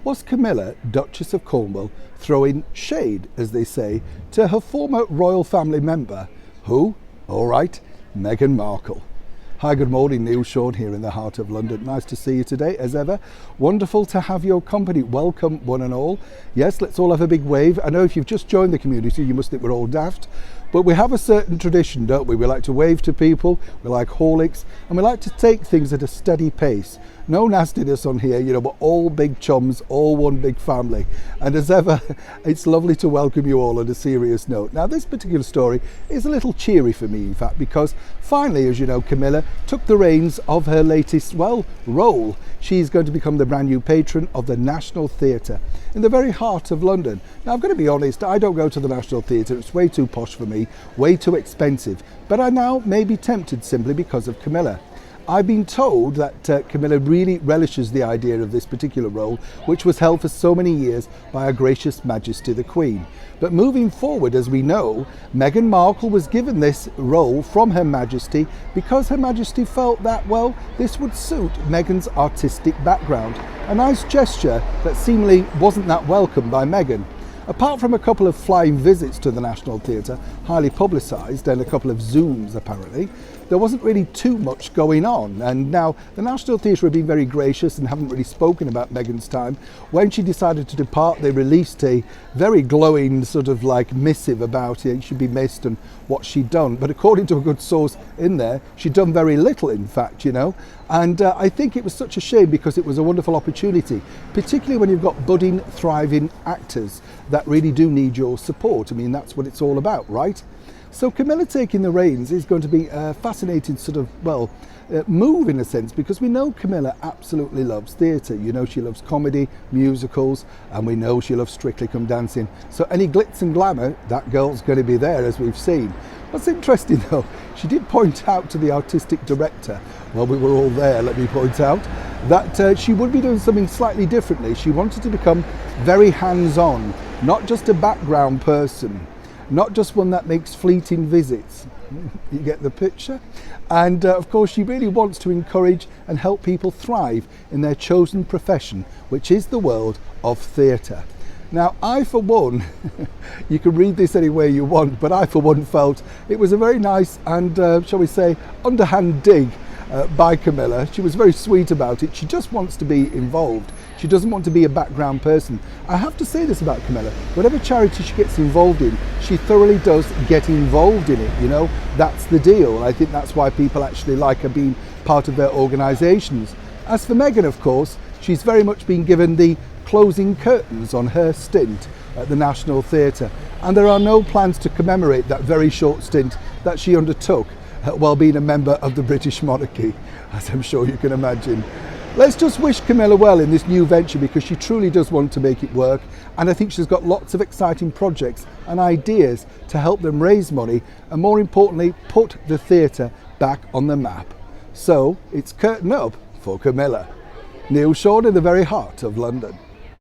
Was Camilla, Duchess of Cornwall, throwing shade, as they say, to her former royal family member? Who? All right, Meghan Markle. Hi, good morning, Neil Sean here in the heart of London. Nice to see you today, as ever. Wonderful to have your company. Welcome, one and all. Yes, let's all have a big wave. I know if you've just joined the community, you must think we're all daft, but we have a certain tradition, don't we? We like to wave to people, we like holics, and we like to take things at a steady pace. No nastiness on here, but all big chums, all one big family. And as ever, it's lovely to welcome you all on a serious note. Now, this particular story is a little cheery for me, in fact, because finally, as you know, Camilla took the reins of her latest, role. She's going to become the brand new patron of the National Theatre in the very heart of London. Now, I'm going to be honest, I don't go to the National Theatre. It's way too posh for me, way too expensive. But I now may be tempted simply because of Camilla. I've been told that Camilla really relishes the idea of this particular role, which was held for so many years by Her Gracious Majesty the Queen. But moving forward, as we know, Meghan Markle was given this role from Her Majesty because Her Majesty felt that, this would suit Meghan's artistic background. A nice gesture that seemingly wasn't that welcome by Meghan. Apart from a couple of flying visits to the National Theatre, highly publicised, and a couple of Zooms apparently, there wasn't really too much going on. And now the National Theatre have been very gracious and haven't really spoken about Meghan's time. When she decided to depart, they released a very glowing sort of missive about it. She'd be missed and what she'd done. But according to a good source in there, she'd done very little, in fact, And I think it was such a shame because it was a wonderful opportunity, particularly when you've got budding, thriving actors that really do need your support. I mean, that's what it's all about, right? So Camilla taking the reins is going to be a fascinating sort of, move in a sense, because we know Camilla absolutely loves theatre. She loves comedy, musicals, and we know she loves Strictly Come Dancing. So any glitz and glamour, that girl's going to be there, as we've seen. What's interesting though, she did point out to the artistic director, well, we were all there, let me point out, that she would be doing something slightly differently. She wanted to become very hands-on, not just a background person, not just one that makes fleeting visits. You get the picture? And of course, she really wants to encourage and help people thrive in their chosen profession, which is the world of theatre. Now, I for one, you can read this any way you want, but I for one felt it was a very nice and, shall we say, underhand dig by Camilla. She was very sweet about it. She just wants to be involved. She doesn't want to be a background person. I have to say this about Camilla. Whatever charity she gets involved in, she thoroughly does get involved in it, That's the deal. I think that's why people actually like her being part of their organisations. As for Meghan, of course, she's very much been given the closing curtains on her stint at the National Theatre. And there are no plans to commemorate that very short stint that she undertook while being a member of the British monarchy, as I'm sure you can imagine. Let's just wish Camilla well in this new venture because she truly does want to make it work, and I think she's got lots of exciting projects and ideas to help them raise money and, more importantly, put the theatre back on the map. So it's curtain up for Camilla. Neil Sean in the very heart of London.